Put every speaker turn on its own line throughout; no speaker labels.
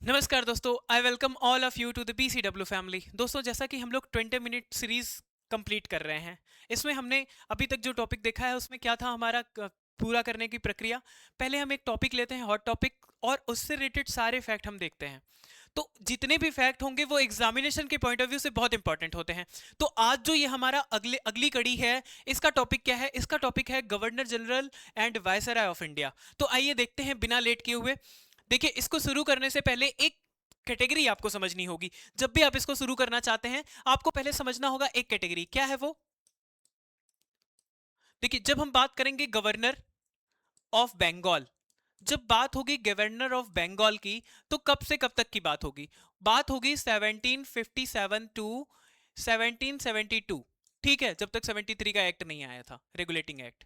नमस्कार दोस्तों, I welcome all of you to the PCW family. दोस्तों, जैसा कि हम लोग 20 मिनट सीरीज कंप्लीट कर रहे हैं, इसमें हमने अभी तक जो टॉपिक देखा है उसमें क्या था हमारा पूरा करने की प्रक्रिया। पहले हम एक टॉपिक लेते हैं, हॉट टॉपिक, और उससे रिलेटेड सारे फैक्ट हम देखते हैं। तो जितने भी फैक्ट होंगे वो एग्जामिनेशन के पॉइंट ऑफ व्यू से बहुत इंपॉर्टेंट होते हैं। तो आज जो ये हमारा अगली कड़ी है, इसका टॉपिक क्या है? इसका टॉपिक है governor general and viceroy of India. तो आइए देखते हैं बिना लेट किए हुए। देखिए, इसको शुरू करने से पहले एक कैटेगरी आपको समझनी होगी। जब भी आप इसको शुरू करना चाहते हैं, आपको पहले समझना होगा एक कैटेगरी क्या है वो। देखिए, जब हम बात करेंगे गवर्नर ऑफ बंगाल, जब बात होगी गवर्नर ऑफ बंगाल की, तो कब से कब तक की बात होगी? बात होगी 1757 टू 1772। ठीक है, जब तक 73 का एक्ट नहीं आया था, रेगुलेटिंग एक्ट।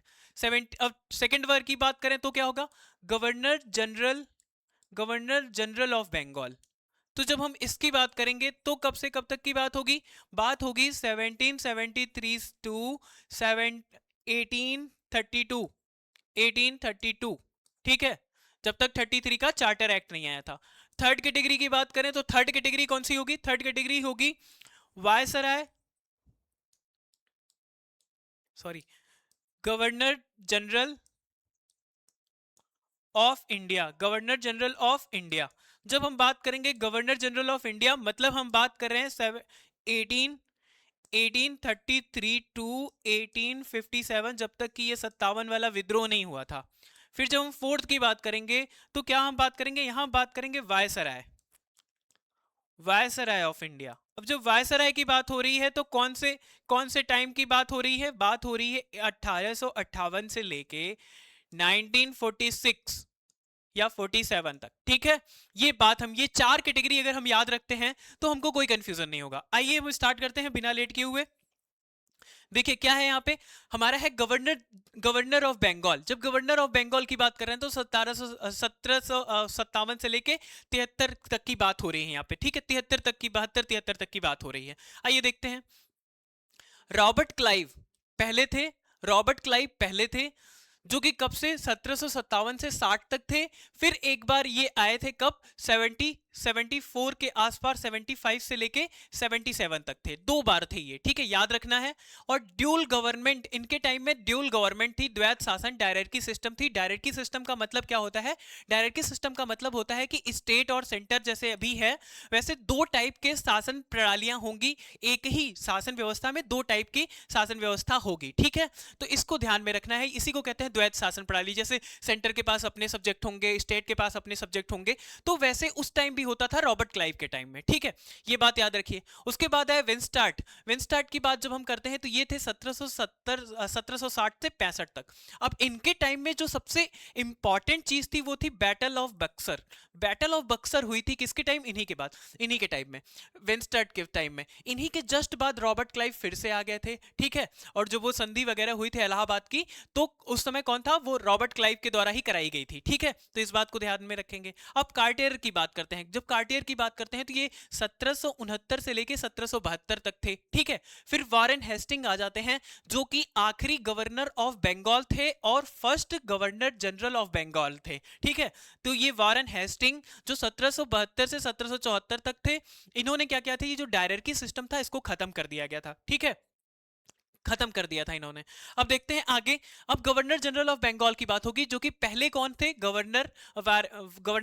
अब सेकेंड वर्ड की बात करें तो क्या होगा? Governor general, governor general of Bengal. तो जब हम इसकी बात करेंगे तो कब से कब तक की बात होगी? बात होगी 1773 टू 7 1832, 1832। ठीक है, जब तक 33 का चार्टर एक्ट नहीं आया था। थर्ड कैटेगरी की बात करें तो थर्ड कैटेगरी कौन सी होगी? थर्ड कैटेगरी होगी viceroy, sorry, governor general of India, governor general of India. जब हम बात करेंगे गवर्नर जनरल ऑफ इंडिया, मतलब हम बात कर रहे हैं 1833 टू 1857, जब तक कि ये 57 वाला विद्रोह नहीं हुआ था। फिर जब हम फोर्थ की बात करेंगे तो क्या हम बात करेंगे? यहां बात करेंगे वायसराय, वायसराय ऑफ इंडिया। अब जब वायसराय की बात हो रही है तो कौन से टाइम की बात हो रही है? बात हो रही है 1858 से लेके 1946 या 47 तक। ठीक है, ये बात हम, ये चार कैटेगरी अगर हम याद रखते हैं तो हमको कोई कंफ्यूजन नहीं होगा। आइए हम स्टार्ट करते हैं बिना लेट किए हुए। देखिए क्या है यहाँ पे, हमारा है गवर्नर, गवर्नर ऑफ बंगाल। जब गवर्नर ऑफ बंगाल की बात कर रहे हैं तो 1757 से लेके 73 तक की बात हो रही है यहाँ पे। ठीक है, 73 तक की, 72 73 तक की बात हो रही है। आइए देखते हैं। रॉबर्ट क्लाइव पहले थे, रॉबर्ट क्लाइव पहले थे, जो कि कब से 1757 से 60 तक थे। फिर एक बार ये आए थे कब? 74 के आसपास, 75 से लेके 77 तक थे, दो बार थे ये। ठीक है, याद रखना है। और ड्यूल गवर्नमेंट, इनके टाइम में ड्यूल गवर्नमेंट थी, द्वैत शासन, डायरेक्टी सिस्टम थी। डायरेक्टी सिस्टम का मतलब क्या होता है? डायरेक्टी सिस्टम का मतलब होता है कि स्टेट और सेंटर जैसे अभी है, वैसे दो टाइप के शासन प्रणालियां होंगी। एक ही शासन व्यवस्था में दो टाइप की शासन व्यवस्था होगी। ठीक है, तो इसको ध्यान में रखना है। इसी को कहते हैं द्वैत शासन प्रणाली। जैसे सेंटर के पास अपने सब्जेक्ट होंगे, स्टेट के पास अपने सब्जेक्ट होंगे, तो वैसे उस टाइम भी होता था रॉबर्ट क्लाइव के टाइम में। ठीक है, ये बात याद रखिए। उसके बाद है विंस्टार्ट। विंस्टार्ट की बात जब हम करते हैं तो ये थे 1760 से 65 तक। अब इनके टाइम में जो सबसे इंपॉर्टेंट चीज थी वो थी battle of Buxar. Battle of Buxar हुई थी किसके टाइम? इन्हीं के बाद, इन्हीं के टाइम में, विंस्टार्ट के टाइम में। इन्हीं के जस्ट बाद रॉबर्ट क्लाइव फिर से आ गए थे। ठीक है, और जो वो संधि वगैरह हुई थी इलाहाबाद की, तो उस समय कौन था? वो रॉबर्ट क्लाइव के द्वारा ही कराई गई थी। ठीक है, तो इस बात को ध्यान में रखेंगे। अब कार्टियर की बात करते हैं। जब कार्टियर की बात करते हैं तो ये 1769 से लेके 1772 तक थे। ठीक है, फिर वारेन हेस्टिंग आ जाते हैं, जो कि आखिरी गवर्नर ऑफ बंगाल थे और first governor general of Bengal थे। ठीक है, तो ये वारेन हेस्टिंग जो 1772 से 1774 तक थे, इन्होंने क्या किया था? ये जो डायरेक्टी सिस्टम था इसको खत्म कर दिया गया था। ठीक है, खत्म कर दिया था इन्होंने। अब देखते हैं आगे। अब गवर्नर जनरल ऑफ बंगाल की बात होगी, जो कि पहले कौन थे? गवर्नर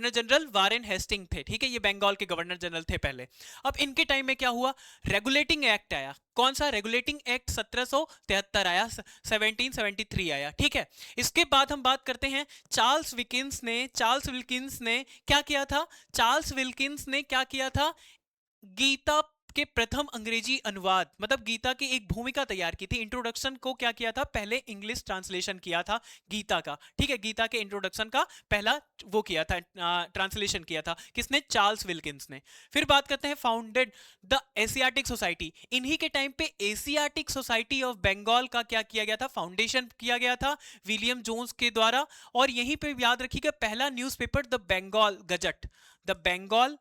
जनरल वारेन हेस्टिंग थे। ठीक है, ये बंगाल के गवर्नर जनरल थे पहले। अब इनके टाइम में क्या हुआ? रेगुलेटिंग एक्ट आया। कौन सा रेगुलेटिंग एक्ट? 1773 आया, 1773 आया। ठीक है, इसके बाद हम बात करते हैं चार्ल्स विल्किंस ने। चार्ल्स विल्किंस ने क्या किया था? चार्ल्स विल्किंस ने क्या किया था? गीता के प्रथम अंग्रेजी अनुवाद, मतलब गीता की एक भूमिका तैयार की थी। इंट्रोडक्शन को क्या किया था? पहले इंग्लिश ट्रांसलेशन किया था गीता का। ठीक है, गीता के इंट्रोडक्शन का पहला वो किया था, ट्रांसलेशन किया था। किसने? चार्ल्स विल्किंस ने। फिर बात करते हैं फाउंडेड द एशियाटिक सोसाइटी। इन्हीं के टाइम पे एशियाटिक सोसाइटी ऑफ बंगाल का क्या किया गया था? फाउंडेशन किया गया था विलियम जोन्स के द्वारा। और यहीं पे याद रखिएगा पहला newspaper the Bengal gazette, the Bengal,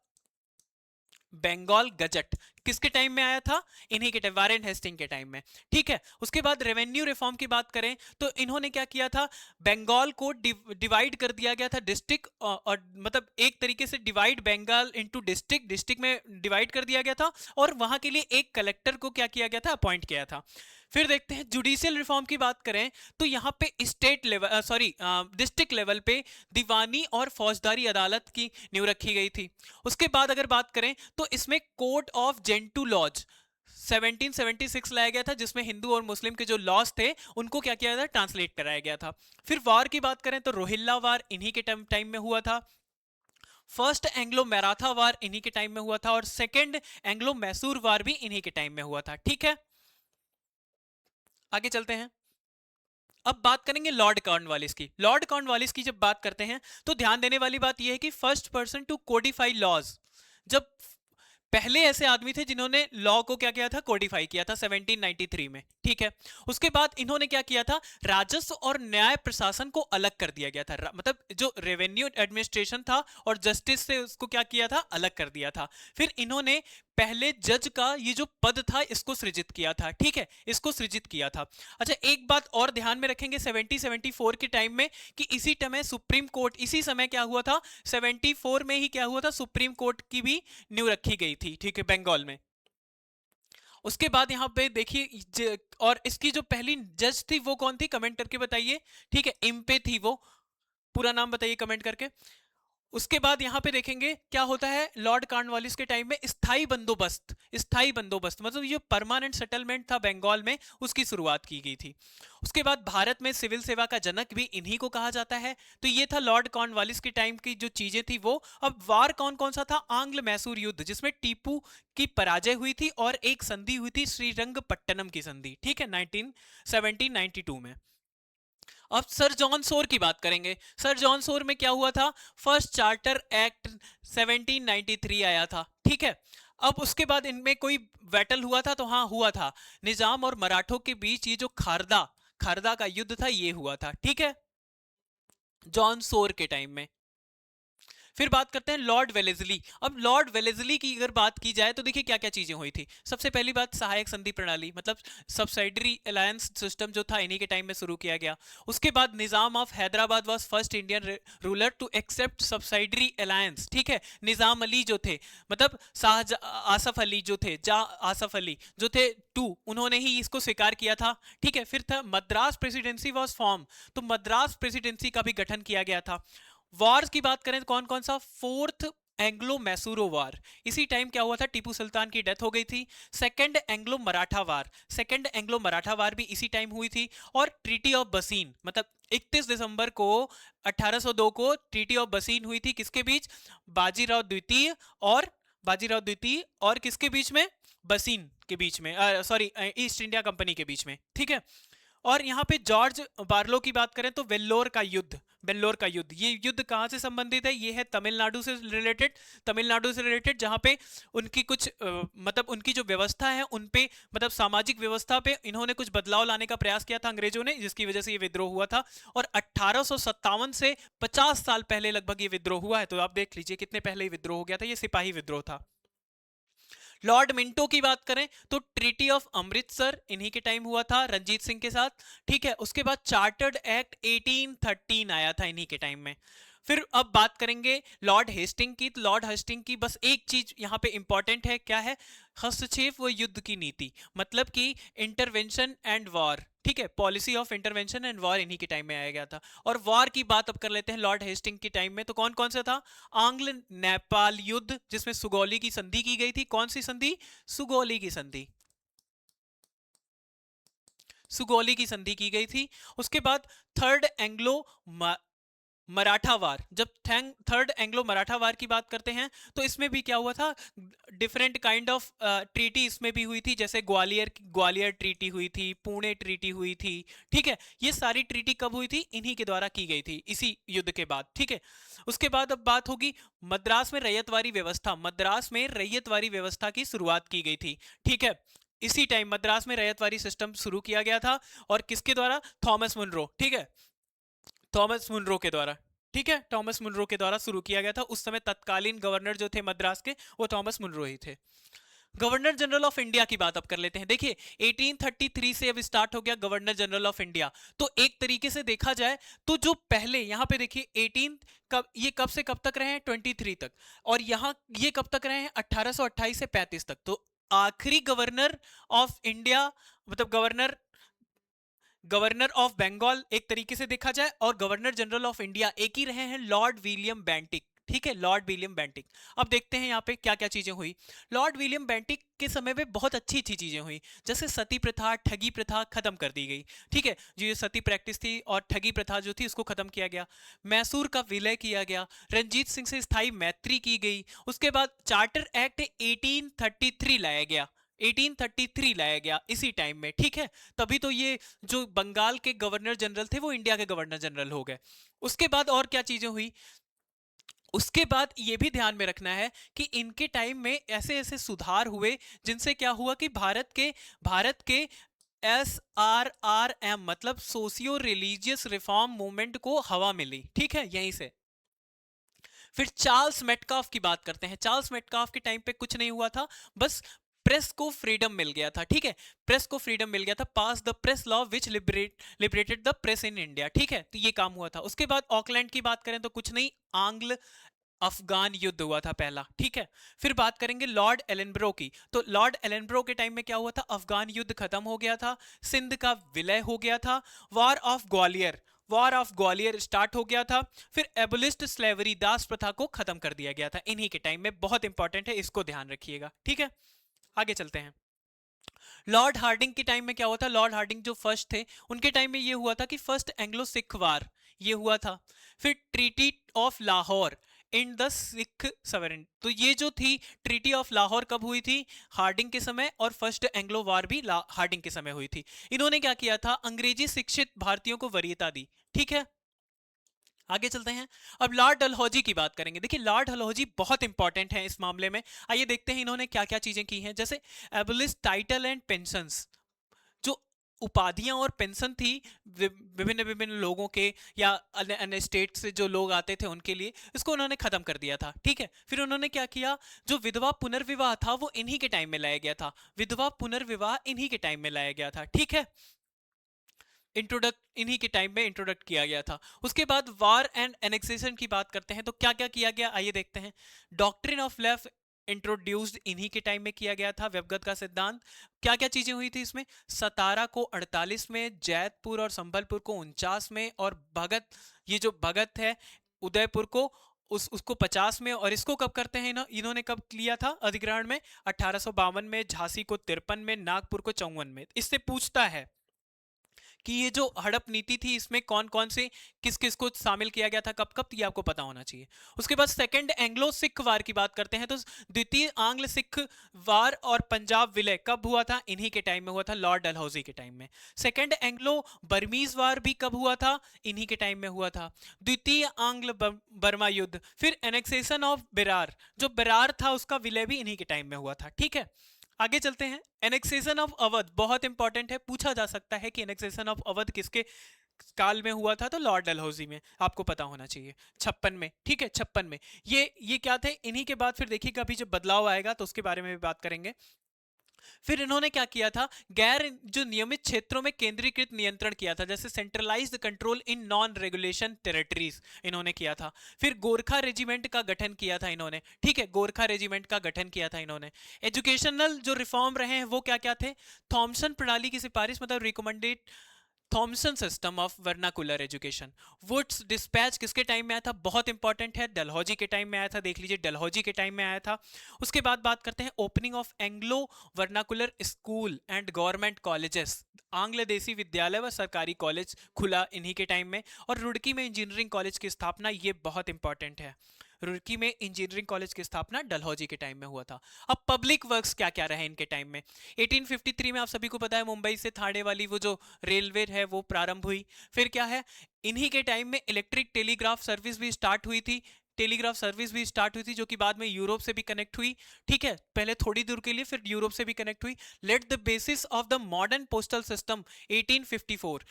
Bengal gazette किसके टाइम में आया था? इन्हीं के टाइम, वारेन हेस्टिंग के टाइम में, ठीक है। उसके बाद रेवेन्यू रिफॉर्म की बात करें तो इन्होंने क्या किया था, बंगाल को डिवाइड कर दिया गया था डिस्ट्रिक्ट, और मतलब एक तरीके से divide Bengal into district, district में डिवाइड कर दिया गया था, और वहां के लिए एक कलेक्टर को क्या किया गया था, अपॉइंट किया था। फिर देखते हैं जुडिशियल रिफॉर्म की बात करें तो यहाँ पे state level, sorry district level पे दीवानी और फौजदारी अदालत की नींव रखी गई थी। उसके बाद अगर बात करें तो इसमें कोर्ट ऑफ जेंटू लॉज 1776 लाया गया था, जिसमें हिंदू और मुस्लिम के जो लॉज थे उनको क्या किया था, ट्रांसलेट कराया गया था। फिर वार की बात करें तो रोहिल्ला वार इन्हीं के टाइम में हुआ था। फर्स्ट एंग्लो मैराथा वार इन्हीं के टाइम में हुआ था, और सेकंड एंग्लो मैसूर वार भी इन्हीं के टाइम में हुआ था, ठीक है। आगे चलते हैं। अब बात करेंगे लॉर्ड कॉर्नवालिस की। लॉर्ड कॉर्नवालिस की जब बात करते हैं तो ध्यान देने वाली बात यह है कि first person to codify laws, जब पहले ऐसे आदमी थे जिन्होंने लॉ को क्या किया था, कोडिफाई किया था 1793 में, ठीक है। उसके बाद इन्होंने क्या किया था, राजस्व और न्याय प्रशासन को अलग कर दिया गया था, मतलब जो रेवेन्यू एडमिनिस्ट्रेशन था और जस्टिस से उसको क्या किया था, अलग कर दिया था। फिर इन्होंने पहले जज का ये जो पद था इसको सृजित किया था, ठीक है, इसको सृजित किया था। अच्छा, एक बात और ध्यान में रखेंगे 1774 के टाइम में कि इसी समय सुप्रीम कोर्ट, इसी समय क्या हुआ था, 74 में ही क्या हुआ था, सुप्रीम कोर्ट की भी नींव रखी गई थी, ठीक है, बंगाल में। उसके बाद यहां पे देखिए, और इसकी जो पहली जज थी वो कौन थी, कमेंट करके बताइए, ठीक है, इम्पे थी वो, पूरा नाम बताइए कमेंट करके। उसके बाद यहां पे देखेंगे क्या होता है, लॉर्ड कॉर्नवालिस के टाइम में स्थाई बंदोबस्त, स्थाई बंदोबस्त मतलब ये परमानेंट सेटलमेंट था बंगाल में, उसकी शुरुआत की गई थी। उसके बाद भारत में सिविल सेवा का जनक भी इन्हीं को कहा जाता है। तो ये था लॉर्ड कॉर्नवालिस के टाइम की जो चीजें थी वो। अब वार कौन कौन सा था, आंग्ल मैसूर युद्ध जिसमें टीपू की पराजय हुई थी, और एक संधि हुई थी श्रीरंगपट्टनम की संधि, ठीक है, 1792 में। अब सर जॉन सोर की बात करेंगे। सर जॉन सोर में क्या हुआ था, फर्स्ट चार्टर एक्ट 1793 आया था, ठीक है। अब उसके बाद इनमें कोई बैटल हुआ था, तो हाँ हुआ था, निजाम और मराठों के बीच ये जो खारदा, खारदा का युद्ध था ये हुआ था, ठीक है, जॉन सोर के टाइम में। फिर बात करते हैं लॉर्ड वेलेस्ली। अब लॉर्ड वेलेस्ली की अगर बात की जाए तो देखिए क्या क्या चीजें हुई थी। सबसे पहली बात, सहायक संधि प्रणाली, मतलब सब्सिडरी अलायंस सिस्टम जो था इन्हीं के टाइम में शुरू किया गया। उसके बाद Nizam of Hyderabad was first Indian ruler to accept subsidiary alliance, ठीक है। निजाम अली जो थे, मतलब आसफ अली जो थे, आसफ अली जो थे टू, उन्होंने ही इसको स्वीकार किया था, ठीक है। फिर था मद्रास प्रेसिडेंसी वाज फॉर्म, तो मद्रास प्रेसिडेंसी का भी गठन किया गया था। वॉर्स की बात करें तो कौन कौन सा, फोर्थ एंग्लो मैसूरो वार, इसी टाइम क्या हुआ था, टीपू सुल्तान की डेथ हो गई थी। सेकंड एंग्लो मराठा वार, सेकंड एंग्लो मराठा वार भी इसी टाइम हुई थी। और ट्रीटी ऑफ बसीन, मतलब 31 दिसंबर को 1802 को ट्रीटी ऑफ बसीन हुई थी, किसके बीच, बाजीराव द्वितीय और किसके बीच में, बसीन के बीच में, सॉरी ईस्ट इंडिया कंपनी के बीच में, ठीक है। और यहाँ पे जॉर्ज बार्लो की बात करें तो वेल्लोर का युद्ध, वेल्लोर का युद्ध, ये युद्ध कहाँ से संबंधित है, ये है तमिलनाडु से रिलेटेड, तमिलनाडु से रिलेटेड, जहाँ पे उनकी कुछ मतलब उनकी जो व्यवस्था है उन पे, मतलब सामाजिक व्यवस्था पे इन्होंने कुछ बदलाव लाने का प्रयास किया था अंग्रेजों ने, जिसकी वजह से ये विद्रोह हुआ था। और 1857 से 50 साल पहले लगभग ये विद्रोह हुआ है, तो आप देख लीजिए कितने पहले ये विद्रोह हो गया था, ये सिपाही विद्रोह था। लॉर्ड मिंटो की बात करें तो ट्रीटी ऑफ अमृतसर इन्हीं के टाइम हुआ था रंजीत सिंह के साथ, ठीक है। उसके बाद चार्टर्ड एक्ट 1813 आया था इन्हीं के टाइम में। फिर अब बात करेंगे लॉर्ड हेस्टिंग की, तो लॉर्ड हेस्टिंग की बस एक चीज यहां पे इंपॉर्टेंट है, क्या है, हस्तक्षेप व युद्ध की नीति, मतलब कि इंटरवेंशन एंड वॉर, ठीक है, policy of intervention and war इन्हीं के टाइम में आया गया था। और वॉर की बात अब कर लेते हैं लॉर्ड हेस्टिंग के टाइम में, तो कौन कौन सा था, आंग्ल नेपाल युद्ध जिसमें सुगौली की संधि की गई थी, कौन सी संधि, सुगौली की संधि, सुगौली की संधि की गई थी। उसके बाद थर्ड एंग्लो मराठा वार, जब थर्ड एंग्लो मराठा वार की बात करते हैं तो इसमें भी क्या हुआ था, डिफरेंट काइंड ऑफ ट्रीटी इसमें भी हुई थी, जैसे ग्वालियर ग्वालियर ट्रीटी हुई थी, पुणे ट्रीटी हुई थी, ठीक है। ये सारी ट्रीटी कब हुई थी, इन्हीं के द्वारा की गई थी इसी युद्ध के बाद, ठीक है। उसके बाद अब बात होगी मद्रास में रैयतवारी व्यवस्था, मद्रास में रैयतवारी व्यवस्था की शुरुआत की गई थी, ठीक है। इसी टाइम मद्रास में रैयतवारी सिस्टम शुरू किया गया था, और किसके द्वारा, थॉमस मुनरो, ठीक है, थॉमस मुनरो के द्वारा, ठीक है, थॉमस मुनरो के द्वारा शुरू किया गया था। उस समय तत्कालीन गवर्नर जो थे मद्रास के, वो थॉमस मुनरो ही थे। गवर्नर जनरल ऑफ इंडिया की बात अब कर लेते हैं। देखिए 1833 से अब स्टार्ट हो गया गवर्नर जनरल ऑफ इंडिया। तो एक तरीके से देखा जाए तो जो पहले यहां पे देखिए 18 कब, ये कब से कब तक रहे हैं 23 तक, और यहां ये कब तक रहे हैं 1828 से 35 तक। तो आखिरी गवर्नर ऑफ इंडिया मतलब गवर्नर गवर्नर ऑफ बंगाल एक तरीके से देखा जाए, और गवर्नर जनरल ऑफ इंडिया एक ही रहे हैं, लॉर्ड विलियम बेंटिक। ठीक है, लॉर्ड विलियम बेंटिक। अब देखते हैं यहाँ पे क्या क्या चीजें हुई। लॉर्ड विलियम बेंटिक के समय में बहुत अच्छी अच्छी चीजें हुई, जैसे सती प्रथा, ठगी प्रथा खत्म कर दी गई। ठीक है, जो ये सती प्रैक्टिस थी और ठगी प्रथा जो थी उसको खत्म किया गया। मैसूर का विलय किया गया। रंजीत सिंह से स्थायी मैत्री की गई। उसके बाद चार्टर एक्ट 1833 लाया गया। 1833 लाया गया इसी टाइम में। ठीक है, तभी तो ये जो बंगाल के गवर्नर जनरल थे वो इंडिया के गवर्नर जनरल हो गए। उसके बाद और क्या चीजें हुई, उसके बाद ये भी ध्यान में रखना है कि इनके टाइम में ऐसे ऐसे सुधार हुए जिनसे क्या हुआ कि भारत के SRRM मतलब सोशियो रिलीजियस रिफॉर्म मूवमेंट को हवा मिली। ठीक है, यहीं से। फिर चार्ल्स मेटकाफ की बात करते हैं। चार्ल्स मेटकाफ के टाइम पे कुछ नहीं हुआ था, बस प्रेस को फ्रीडम मिल गया था। ठीक है, प्रेस को फ्रीडम मिल गया था। Pass the press law which liberated the press in India. ठीक है, तो ये काम हुआ था। उसके बाद ऑकलैंड की बात करें तो कुछ नहीं, आंग्ल अफगान युद्ध हुआ था पहला। ठीक है, फिर बात करेंगे लॉर्ड एलनब्रो की। तो लॉर्ड एलनब्रो के टाइम में क्या हुआ था, अफगान युद्ध खत्म हो गया था, सिंध का विलय हो गया था, वॉर ऑफ ग्वालियर स्टार्ट हो गया था। फिर एबोलिस्ट स्लेवरी, दास प्रथा को खत्म कर दिया गया था इन्हीं के टाइम में। बहुत इंपॉर्टेंट है, इसको ध्यान रखिएगा। ठीक है, आगे चलते हैं। लॉर्ड हार्डिंग के टाइम में क्या हुआ था, लॉर्ड हार्डिंग जो फर्स्ट थे उनके टाइम में ये हुआ था कि फर्स्ट एंग्लो सिख वार ये हुआ था। फिर treaty of Lahore in the Sikh sovereign, तो ये जो थी ट्रीटी ऑफ लाहौर कब हुई थी, हार्डिंग के समय, और फर्स्ट एंग्लो वार भी हार्डिंग के समय हुई थी। इन्होंने क्या किया था, अंग्रेजी शिक्षित भारतीयों को वरीयता दी। ठीक है, आगे चलते हैं। अब लॉर्ड डलहौजी की बात करेंगे। देखिए लॉर्ड डलहौजी बहुत इंपॉर्टेंट है इस मामले में। आइए देखते हैं इन्होंने क्या क्या चीजें की हैं। जैसे एबलिश टाइटल एंड पेंशंस, जो उपाधियां और पेंशन थी विभिन्न विभिन्न लोगों के या अन्य अन्य स्टेट से जो लोग आते थे उनके लिए, इसको उन्होंने खत्म कर दिया था। ठीक है, फिर उन्होंने क्या किया, जो विधवा पुनर्विवाह था वो इन्हीं के टाइम में लाया गया था। विधवा पुनर्विवाह इन्हीं के टाइम में लाया गया था। ठीक है, इंट्रोडक्ट इन्हीं के टाइम में इंट्रोडक्ट किया गया था। उसके बाद वार एंड एनेक्सेशन की बात करते हैं तो क्या क्या किया गया, आइए देखते हैं। डॉक्ट्रिन ऑफ लेफ्ट इंट्रोड्यूस्ड इन्हीं के टाइम में किया गया था। व्यवगत का सिद्धांत, क्या क्या चीजें हुई थी इसमें, सतारा को 48 में, जैतपुर और संबलपुर को 49 में, और भगत, ये जो भगत है उदयपुर को उसको 50 में, और इसको कब करते हैं इन्होंने कब लिया था अधिग्रहण में, 1852 में, झांसी को 53 में, नागपुर को 54 में। इससे पूछता है कि ये जो हड़प नीति थी इसमें कौन कौन से किस किस को शामिल किया गया था, कब कब, ये आपको पता होना चाहिए। उसके बाद सेकंड एंग्लो सिख वार की बात करते हैं तो द्वितीय आंग्ल सिख वार और पंजाब विलय कब हुआ था, इन्हीं के टाइम में हुआ था, लॉर्ड डलहौजी के टाइम में। सेकंड एंग्लो बर्मीज वार भी कब हुआ था, इन्हीं के टाइम में हुआ था। द्वितीय आंग्ल बर्मा युद्ध, फिर एनेक्सेशन ऑफ बिरार, जो बिरार था उसका विलय भी इन्हीं के टाइम में हुआ था। ठीक है, आगे चलते हैं। एनेक्सेशन ऑफ अवध बहुत इंपॉर्टेंट है, पूछा जा सकता है कि एनेक्सेशन ऑफ अवध किसके काल में हुआ था, तो लॉर्ड डलहौजी में, आपको पता होना चाहिए 56 में। ठीक है, 56 में। ये क्या थे, इन्हीं के बाद फिर देखिएगा अभी जब बदलाव आएगा तो उसके बारे में भी बात करेंगे। फिर इन्होंने क्या किया था, गैर जो नियमित क्षेत्रों में केंद्रीकृत नियंत्रण किया था, जैसे centralised control in non regulation territories इन्होंने किया था। फिर गोरखा रेजिमेंट का गठन किया था इन्होंने। ठीक है, गोरखा रेजिमेंट का गठन किया था इन्होंने। एजुकेशनल जो रिफॉर्म रहे हैं वो क्या क्या थे, थॉमसन प्रणाली की सिफारिश मतलब recommended Thomson system of vernacular education. Wood's despatch किसके टाइम में आया था, बहुत इंपॉर्टेंट है, डलहौजी के टाइम में आया था, देख लीजिए डलहौजी के टाइम में आया था। उसके बाद बात करते हैं opening of Anglo vernacular school and government colleges, आंग्ल देशी विद्यालय व सरकारी कॉलेज खुला इन्हीं के टाइम में। और रुड़की में इंजीनियरिंग कॉलेज की स्थापना, ये बहुत इंपॉर्टेंट है, रुड़की में इंजीनियरिंग कॉलेज की स्थापना डलहौजी के टाइम में हुआ था। अब पब्लिक वर्क्स क्या क्या रहे इनके टाइम में, 1853 में आप सभी को पता है मुंबई से थाने वाली वो जो रेलवे है वो प्रारंभ हुई। फिर क्या है, इन्हीं के टाइम में इलेक्ट्रिक टेलीग्राफ सर्विस भी स्टार्ट हुई थी, टेलीग्राफ सर्विस भी स्टार्ट हुई थी जो कि बाद में यूरोप से भी कनेक्ट हुई। ठीक है, पहले थोड़ी दूर के लिए, फिर यूरोप से भी कनेक्ट हुई। Let the basis of the modern postal system 1854।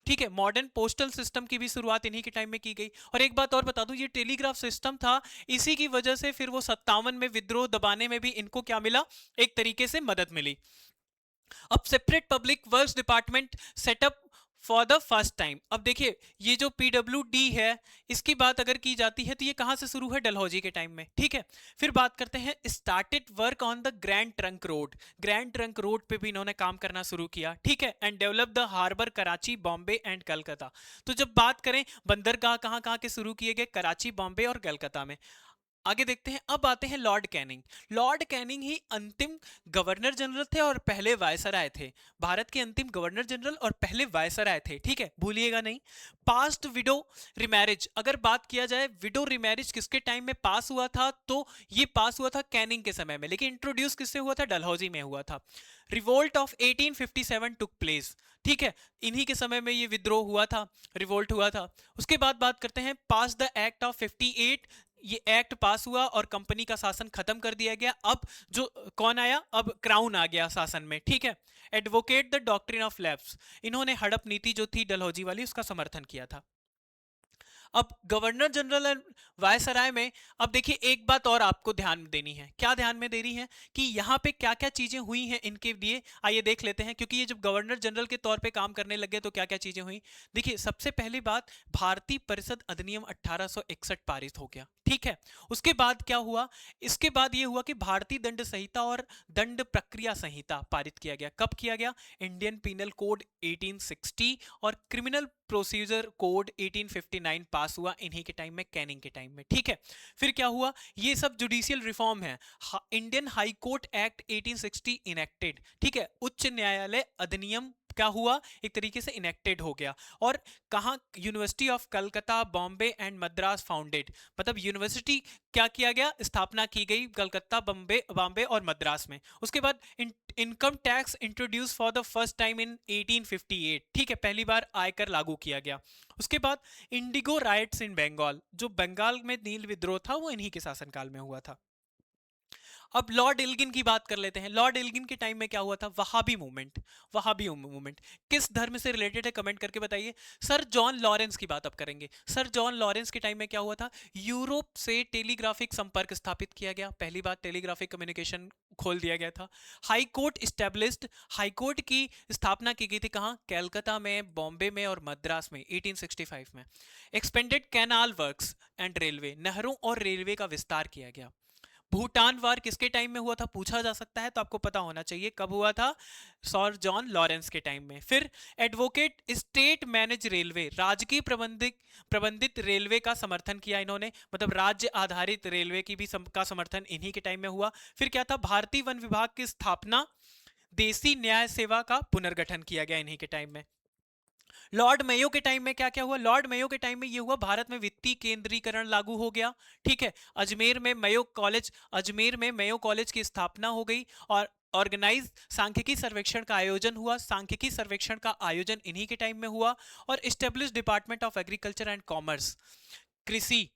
ठीक है, मॉडर्न पोस्टल सिस्टम की भी शुरुआत इन्हीं के टाइम में की गई। और एक बात और बता दूं, ये टेलीग्राफ सिस्टम था, इसी की वजह से फिर वो 57 में विद्रोह दबाने में भी इनको क्या मिला, एक तरीके से मदद मिली। अब separate public works department setup for the first time. अब देखिए, ये जो पीडब्ल्यूडी है, इसकी बात अगर की जाती है तो ये कहां से शुरू है, डलहौजी के टाइम में, ठीक है। फिर बात करते हैं started work on the grand trunk road. Grand trunk road पे भी इन्होंने काम करना शुरू किया, ठीक है। And develop the harbour Karachi, Bombay and Calcutta. तो जब बात करें बंदरगाह कहां कहां के शुरू किए गए, कराची, बॉम्बे और कलकत्ता में। आगे देखते हैं, अब आते हैं लॉर्ड कैनिंग। लॉर्ड कैनिंग ही अंतिम गवर्नर जनरल थे और पहले वायसराय थे। भारत के अंतिम गवर्नर जनरल और पहले वायसराय थे, ठीक है, भूलिएगा नहीं। पास्ट विडो रिमैरिज, अगर बात किया जाए विडो रिमैरिज किसके टाइम में पास हुआ था, तो ये पास हुआ था कैनिंग के समय में, लेकिन इंट्रोड्यूस किससे हुआ था, डलहौजी में हुआ था। रिवोल्ट ऑफ 1857 टुक प्लेस, ठीक है, इन्हीं के समय में ये विद्रोह हुआ था, रिवोल्ट हुआ था। उसके बाद बात करते हैं पास द एक्ट ऑफ 58। ये एक्ट पास हुआ और कंपनी का शासन खत्म कर दिया गया। अब जो कौन आया, अब क्राउन आ गया शासन में, ठीक है। Advocate the doctrine of lapse, इन्होंने हड़प नीति जो थी डलहौजी वाली, उसका समर्थन किया था। अब गवर्नर जनरल एंड वायसराय में, अब देखिए एक बात और आपको ध्यान देनी है, क्या ध्यान में देनी है कि यहाँ पे क्या क्या चीजें हुई हैं इनके लिए, आइए देख लेते हैं। क्योंकि ये जब गवर्नर जनरल के तौर पे काम करने लगे तो क्या क्या चीजें हुई। देखिए सबसे पहली बात, भारतीय परिषद अधिनियम 1861 पारित हो गया, ठीक है। उसके बाद क्या हुआ, इसके बाद ये हुआ कि भारतीय दंड संहिता और दंड प्रक्रिया संहिता पारित किया गया। कब किया गया, इंडियन पीनल कोड 1860 और क्रिमिनल प्रोसीजर कोड 1859 पास हुआ इन्हीं के टाइम में, कैनिंग के टाइम में, ठीक है। फिर क्या हुआ, ये सब जुडिशियल रिफॉर्म है। Indian high court act 1860 enacted, ठीक है, उच्च न्यायालय अधिनियम क्या हुआ, एक तरीके से इनेक्टेड हो गया। और कहां, university of Calcutta, Bombay and Madras founded, मतलब यूनिवर्सिटी क्या किया गया, स्थापना की गई कलकत्ता, बॉम्बे और मद्रास में। उसके बाद income tax introduce for the first time in 1858, ठीक है, पहली बार आयकर लागू किया गया। उसके बाद इंडिगो राइट्स इन बंगाल, जो बंगाल में नील विद्रोह था वो इन्हीं के शासनकाल में हुआ था। अब लॉर्ड इल्गिन की बात कर लेते हैं। लॉर्ड इल्गिन के टाइम में क्या हुआ था, वहाबी मूवमेंट। वहाबी मूवमेंट किस धर्म से रिलेटेड है, कमेंट करके बताइए। सर जॉन लॉरेंस की बात अब करेंगे। सर जॉन लॉरेंस के टाइम में क्या हुआ था, यूरोप से टेलीग्राफिक संपर्क स्थापित किया गया, पहली बार टेलीग्राफिक कम्युनिकेशन खोल दिया गया था। High court established, high court की स्थापना की गई थी कहां, कलकत्ता में, बॉम्बे में और मद्रास में 1865 में। Expanded canal works and railway, नहरों और रेलवे का विस्तार किया गया। भूटान वार किसके टाइम में हुआ था, पूछा जा सकता है, तो आपको पता होना चाहिए कब हुआ था, सर जॉन लॉरेंस के टाइम में। फिर एडवोकेट स्टेट मैनेज रेलवे, राजकीय प्रबंधित रेलवे का समर्थन किया इन्होंने, मतलब राज्य आधारित रेलवे की भी का समर्थन इन्हीं के टाइम में हुआ। फिर क्या था, भारतीय वन विभाग की स्थापना, देसी न्याय सेवा का पुनर्गठन किया गया इन्हीं के टाइम में। लॉर्ड मेयो के टाइम में क्या क्या हुआ, लॉर्ड मेयो के टाइम में ये हुआ, भारत में वित्तीय केंद्रीकरण लागू हो गया, ठीक है। अजमेर में मेयो कॉलेज की स्थापना हो गई और ऑर्गेनाइज सांख्यिकी सर्वेक्षण का आयोजन हुआ। सांख्यिकी सर्वेक्षण का आयोजन इन्हीं के टाइम में हुआ। और establish department of agriculture and commerce, कृषि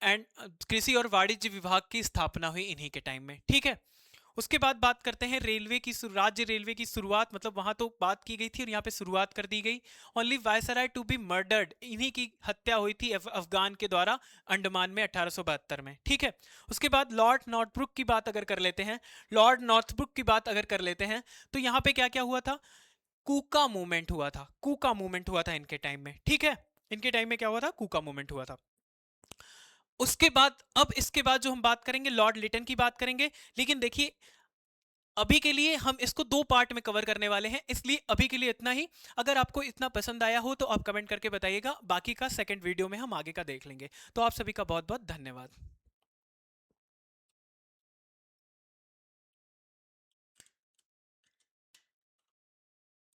एंड कृषि और वाणिज्य विभाग की स्थापना हुई इन्हीं के टाइम में, ठीक है। उसके बाद बात करते हैं रेलवे की, राज्य रेलवे की शुरुआत, मतलब वहां तो बात की गई थी और यहाँ पे शुरुआत कर दी गई। Only viceroy to be murdered, इन्हीं की हत्या हुई थी अफगान के द्वारा अंडमान में 1872 में, ठीक है। उसके बाद लॉर्ड नॉर्थब्रुक की बात अगर कर लेते हैं, लॉर्ड नॉर्थब्रुक की बात अगर कर लेते हैं, तो यहाँ पे क्या क्या हुआ था, कूका मूवमेंट हुआ था, कूका मूवमेंट हुआ था इनके टाइम में, ठीक है। इनके टाइम में क्या हुआ था, कूका मूवमेंट हुआ था। उसके बाद, अब इसके बाद जो हम बात करेंगे, लॉर्ड लिटन की बात करेंगे। लेकिन देखिए अभी के लिए हम इसको 2 पार्ट में कवर करने वाले हैं, इसलिए अभी के लिए इतना ही। अगर आपको इतना पसंद आया हो तो आप कमेंट करके बताइएगा, बाकी का सेकंड वीडियो में हम आगे का देख लेंगे। तो आप सभी का बहुत बहुत धन्यवाद।